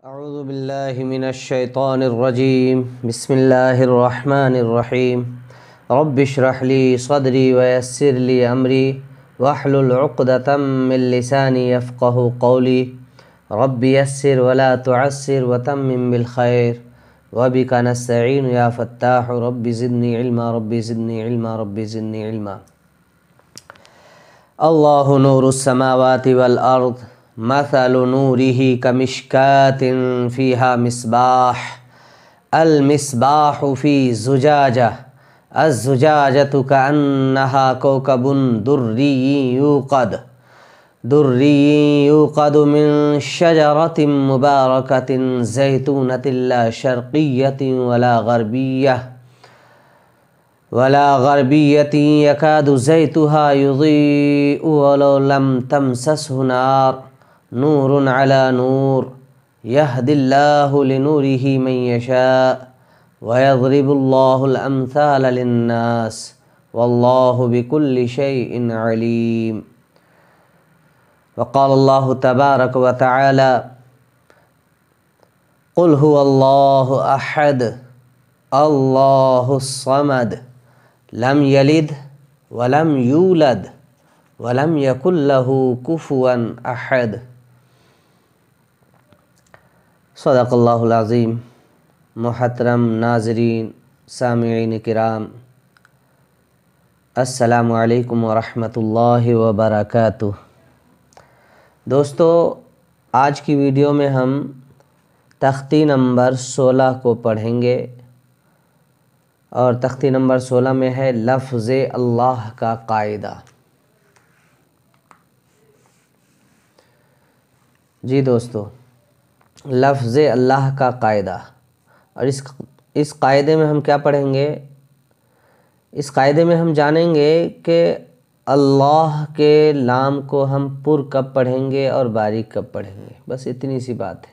اعوذ باللہ من الشیطان الرجیم بسم اللہ الرحمن الرحیم رب اشرح لی صدری ویسر لی امری واحلل عقدۃ من لسانی یفقہوا قولی رب یسر ولا تعسر وتمم بالخیر وبک نستعین یا فتاح رب زدنی علما رب زدنی علما رب زدنی علما۔ اللہ نور السماوات والارض مثل نوره كمشكاة فيها مصباح المصباح في زجاجة الزجاجة كأنها كوكب دري يوقد من شجرة مباركة زيتونة لا شرقية ولا غربية يكاد زيتها يضيء ولو لم تمسسه نار نور على نور يهدي الله لنوره من يشاء ويضرب الله الأمثال للناس والله بكل شيء عليم۔ وقال الله تبارك وتعالى قل هو الله أحد الله الصمد لم يلد ولم يولد ولم يكن له كفوا أحد۔ صدق اللہ العظیم۔ محترم ناظرین سامعین کرام، السلام علیکم ورحمۃ اللہ وبرکاتہ۔ دوستو، آج کی ویڈیو میں ہم تختی نمبر 16 کو پڑھیں گے، اور تختی نمبر 16 میں ہے لفظ اللہ کا قاعدہ۔ جی دوستو، لفظ اللہ کا قاعدہ، اور اس قاعدے میں ہم کیا پڑھیں گے؟ اس قاعدے میں ہم جانیں گے کہ اللہ کے لام کو ہم پر کب پڑھیں گے اور باریک کب پڑھیں گے، بس اتنی سی بات ہے۔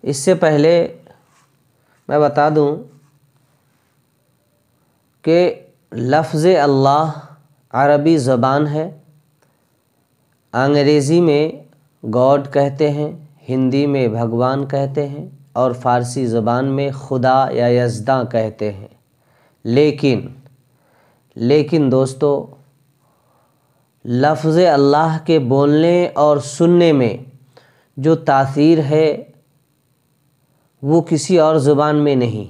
اس سے پہلے میں بتا دوں کہ لفظ اللہ عربی زبان ہے، انگریزی میں گاڈ کہتے ہیں، ہندی میں بھگوان کہتے ہیں، اور فارسی زبان میں خدا یا یزداں کہتے ہیں۔ لیکن دوستو، لفظ اللہ کے بولنے اور سننے میں جو تاثیر ہے وہ کسی اور زبان میں نہیں۔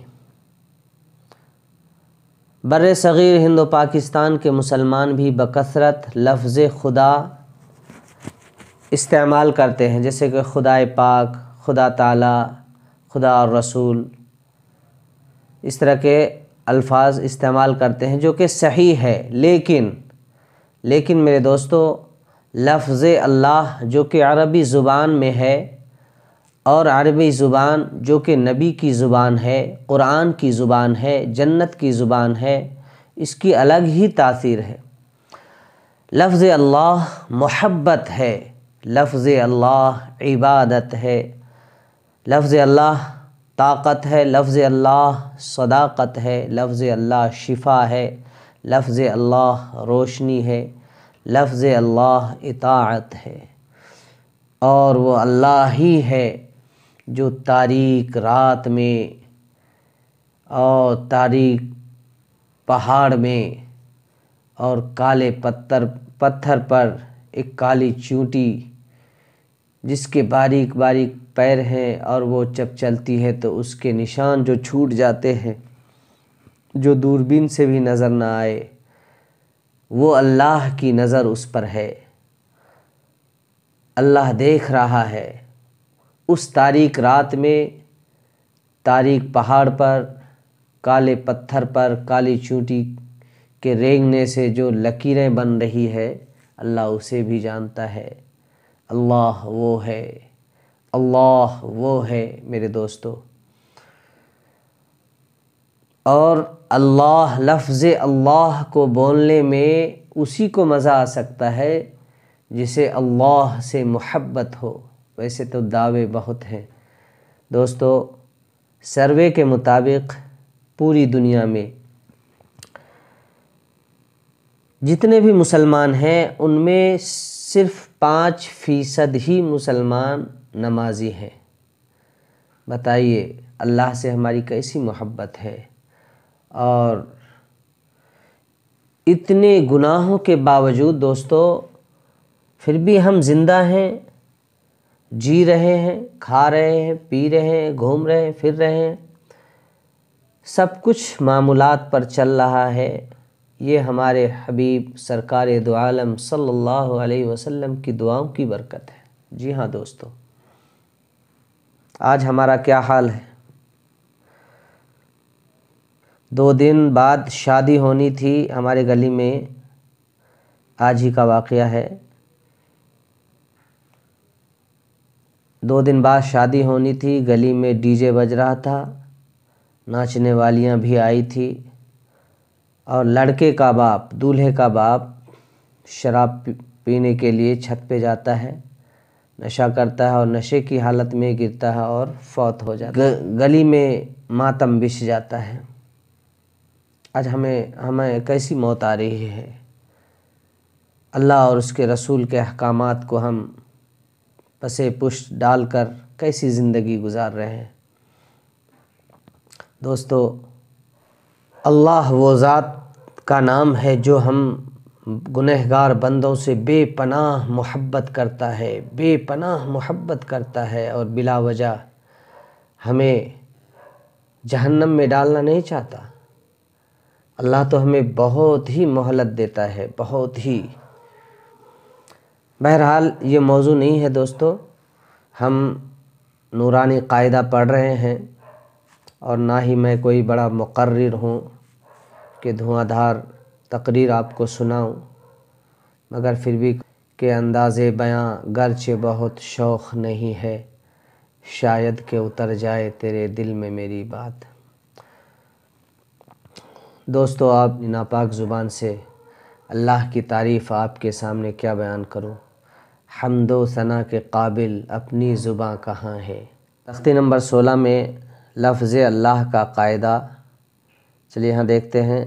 بر صغیر ہند و پاکستان کے مسلمان بھی بکثرت لفظ خدا استعمال کرتے ہیں، جیسے کہ خدائے پاک، خدا تعالی، خدا اور رسول، اس طرح کے الفاظ استعمال کرتے ہیں جو کہ صحیح ہے۔ لیکن میرے دوستو، لفظ اللہ جو کہ عربی زبان میں ہے، اور عربی زبان جو کہ نبی کی زبان ہے، قرآن کی زبان ہے، جنت کی زبان ہے، اس کی الگ ہی تاثیر ہے۔ لفظ اللہ محبت ہے، لفظ اللہ عبادت ہے، لفظ اللہ طاقت ہے، لفظ اللہ صداقت ہے، لفظ اللہ شفا ہے، لفظ اللہ روشنی ہے، لفظ اللہ اطاعت ہے، اور وہ اللہ ہی ہے جو تاریک رات میں اور تاریک پہاڑ میں اور کالے پتھر پر ایک کالی چونٹی جس کے باریک باریک پیر ہیں، اور وہ جب چلتی ہے تو اس کے نشان جو چھوٹ جاتے ہیں، جو دوربین سے بھی نظر نہ آئے، وہ اللہ کی نظر اس پر ہے۔ اللہ دیکھ رہا ہے۔ اس تاریک رات میں تاریک پہاڑ پر، کالے پتھر پر کالی چونٹی کے رینگنے سے جو لکیریں بن رہی ہے، اللہ اسے بھی جانتا ہے۔ اللہ وہ ہے، اللہ وہ ہے میرے دوستو۔ اور اللہ، لفظ اللہ کو بولنے میں اسی کو مزہ آ سکتا ہے جسے اللہ سے محبت ہو۔ ویسے تو دعوے بہت ہیں دوستو۔ سروے کے مطابق پوری دنیا میں جتنے بھی مسلمان ہیں ان میں صرف 5% ہی مسلمان نمازی ہیں۔ بتائیے اللہ سے ہماری کیسی محبت ہے، اور اتنے گناہوں کے باوجود دوستو پھر بھی ہم زندہ ہیں، جی رہے ہیں، کھا رہے ہیں، پی رہے ہیں، گھوم رہے ہیں، پھر رہے ہیں، سب کچھ معمولات پر چل رہا ہے۔ یہ ہمارے حبیب سرکار دو عالم صلی اللہ علیہ وسلم کی دعاؤں کی برکت ہے۔ جی ہاں دوستو، آج ہمارا کیا حال ہے؟ 2 دن بعد شادی ہونی تھی ہمارے گلی میں، آج ہی کا واقعہ ہے۔ 2 دن بعد شادی ہونی تھی، گلی میں ڈی جے بج رہا تھا، ناچنے والیاں بھی آئی تھی، اور لڑکے کا باپ، دولہے کا باپ شراب پینے کے لیے چھت پہ جاتا ہے، نشہ کرتا ہے، اور نشے کی حالت میں گرتا ہے اور فوت ہو جاتا ہے۔ گلی میں ماتم بچھ جاتا ہے۔ آج ہمیں کیسی موت آ رہی ہے؟ اللہ اور اس کے رسول کے احکامات کو ہم پسے پشت ڈال کر کیسی زندگی گزار رہے ہیں؟ دوستو، اللہ وہ ذات کا نام ہے جو ہم گنہگار بندوں سے بے پناہ محبت کرتا ہے، بے پناہ محبت کرتا ہے، اور بلا وجہ ہمیں جہنم میں ڈالنا نہیں چاہتا۔ اللہ تو ہمیں بہت ہی مہلت دیتا ہے، بہت ہی۔ بہرحال یہ موضوع نہیں ہے دوستو، ہم نورانی قاعدہ پڑھ رہے ہیں، اور نہ ہی میں کوئی بڑا مقرر ہوں کہ دھواں دھار تقریر آپ کو سناؤں، مگر پھر بھی کہ انداز بیاں گرچہ بہت شوق نہیں ہے، شاید کہ اتر جائے تیرے دل میں میری بات۔ دوستو، آپ ناپاک زبان سے اللہ کی تعریف آپ کے سامنے کیا بیان کروں؟ حمد و ثنا کے قابل اپنی زباں کہاں ہے؟ تختی نمبر 16 میں لفظ اللہ کا قاعدہ، چلیے یہاں دیکھتے ہیں۔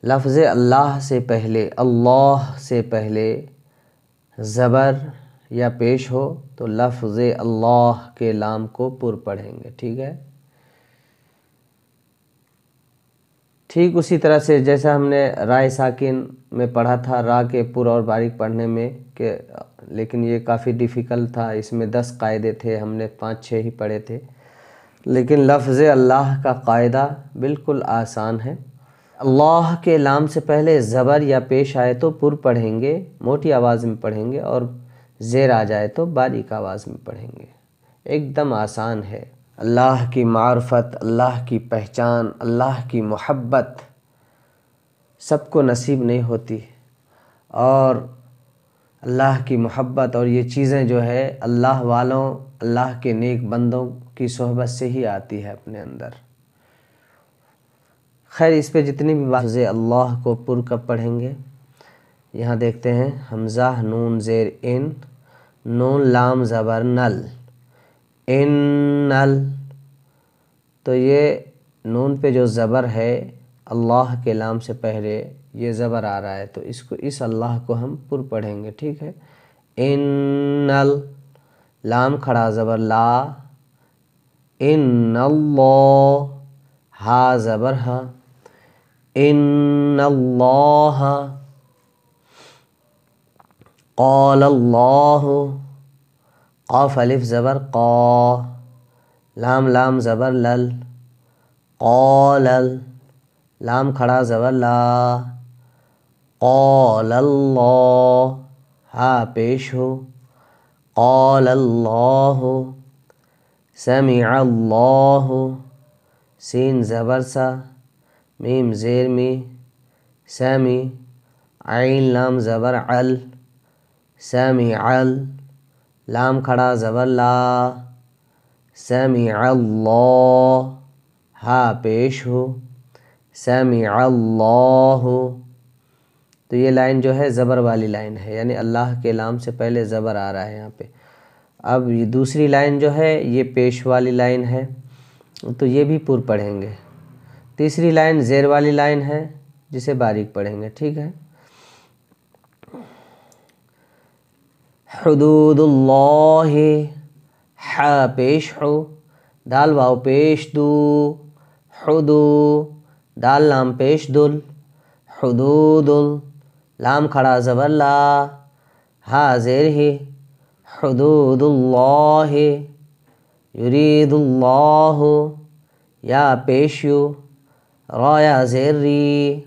لفظ اللہ سے پہلے، اللہ سے پہلے زبر یا پیش ہو تو لفظ اللہ کے لام کو پر پڑھیں گے، ٹھیک ہے؟ ٹھیک اسی طرح سے جیسا ہم نے رائے ساکن میں پڑھا تھا، را کے پر اور باریک پڑھنے میں، کہ لیکن یہ کافی ڈیفیکلٹ تھا، اس میں 10 قاعدے تھے، ہم نے 5-6 ہی پڑھے تھے۔ لیکن لفظ اللہ کا قاعدہ بالکل آسان ہے۔ اللہ کے لام سے پہلے زبر یا پیش آئے تو پر پڑھیں گے، موٹی آواز میں پڑھیں گے، اور زیر آ جائے تو باریک آواز میں پڑھیں گے۔ ایک دم آسان ہے۔ اللہ کی معرفت، اللہ کی پہچان، اللہ کی محبت سب کو نصیب نہیں ہوتی، اور اللہ کی محبت اور یہ چیزیں جو ہے اللہ والوں، اللہ کے نیک بندوں کی صحبت سے ہی آتی ہے اپنے اندر۔ خیر، اس پہ جتنی بھی بات اللہ کو پر کب پڑھیں گے، یہاں دیکھتے ہیں۔ حمزہ نون زیر ان، نون لام زبر نل، انل، تو یہ نون پہ جو زبر ہے اللہ کے لام سے پہلے یہ زبر آ رہا ہے، تو اس اللہ کو ہم پر پڑھیں گے، ٹھیک ہے؟ انل، لام کھڑا زبر لا، ان اللہ، ہا زبر ہا، ان اللہ، قال اللہ، قاف الف زبر قا، لام زبر لل، قالل، لام کھڑا زبر لا، قال اللہ، ہا پیش ہو، قال اللہ، سمع اللہ، سین زبر سا، میم زیر می، سمی، عین لام زبر عل، سمع، لام کھڑا زبر لا، سمع اللہ، ہا پیش ہو، سمع اللہ۔ تو یہ لائن جو ہے زبر والی لائن ہے، یعنی اللہ کے لام سے پہلے زبر آ رہا ہے یہاں پہ۔ اب یہ دوسری لائن جو ہے یہ پیش والی لائن ہے، تو یہ بھی پر پڑھیں گے۔ تیسری لائن زیر والی لائن ہے، جسے باریک پڑھیں گے، ٹھیک ہے؟ حدوداللہ، ح پیش حو، دال واو پیش دو، حدو، دال لام پیش دل، حدود، لام کھڑا زبر لا، ہا زیر ہی، حدود اللہ، یرید اللہ، یا پیش یو، را یا زیر ری،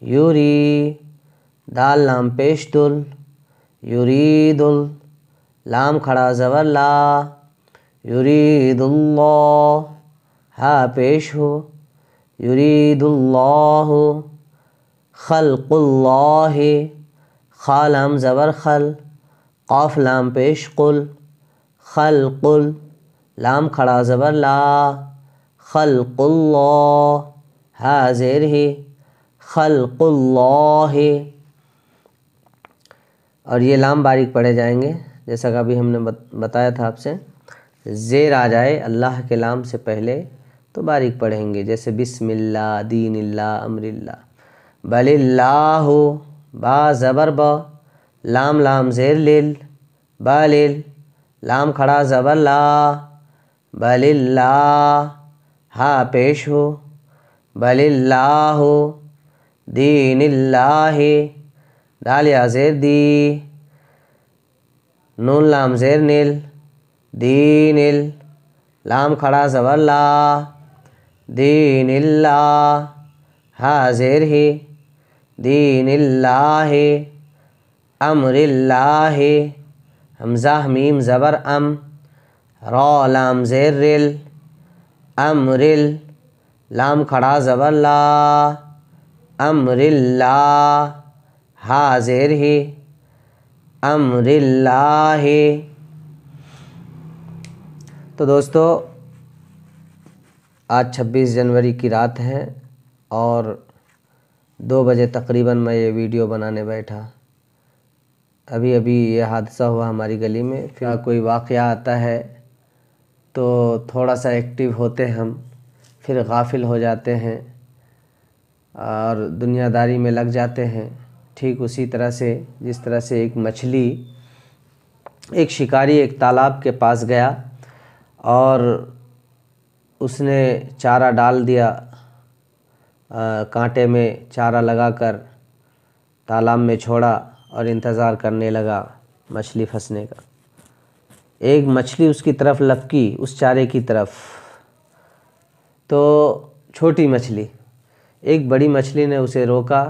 یوری، دال لام پیش دل، یرید، لام کھڑا زبر لا، یرید اللہ، ہا پیش ہو، یرید اللہ، خلق اللہ، خا لام زبر خل، قاف لام پیش قل، خلق، لام کھڑا زبر لا، خلق اللہ، ہا زیر ہی، خلق اللہ، اور یہ لام باریک پڑھے جائیں گے جیسا کہ ابھی ہم نے بتایا تھا آپ سے، زیر آ جائے اللہ کے لام سے پہلے تو باریک پڑھیں گے، جیسے بسم اللہ، دین اللہ، امر اللہ، بل اللہ، با زبر با، لام لام زیر لیل، بلیل، لام کھڑا زبر لا، بل اللہ، ہا پیش ہو، بل اللہ، دین اللہ، دال یا زیر دی، نون لام زیر نیل، دین ال، لام کھڑا زبر لا، دین اللہ، ہا زیر ہی، دین اللہ، امر اللہ، حمزہ میم زبر ام، را لام زیر رل، امر ال، لام کھڑا زبر لا، امر اللہ، ہا زیر ہی، امر اللہ۔ تو دوستو آج 26 جنوری کی رات ہے اور 2 بجے تقریباً میں یہ ویڈیو بنانے بیٹھا، ابھی یہ حادثہ ہوا ہماری گلی میں، پھر کوئی واقعہ آتا ہے تو تھوڑا سا ایکٹیو ہوتے ہم، پھر غافل ہو جاتے ہیں اور دنیا داری میں لگ جاتے ہیں۔ ٹھیک اسی طرح سے جس طرح سے ایک مچھلی، ایک شکاری ایک تالاب کے پاس گیا اور اس نے چارہ ڈال دیا، کانٹے میں چارہ لگا کر تالاب میں چھوڑا اور انتظار کرنے لگا مچھلی پھنسنے کا۔ ایک مچھلی اس کی طرف لپکی، اس چارے کی طرف، تو چھوٹی مچھلی، ایک بڑی مچھلی نے اسے روکا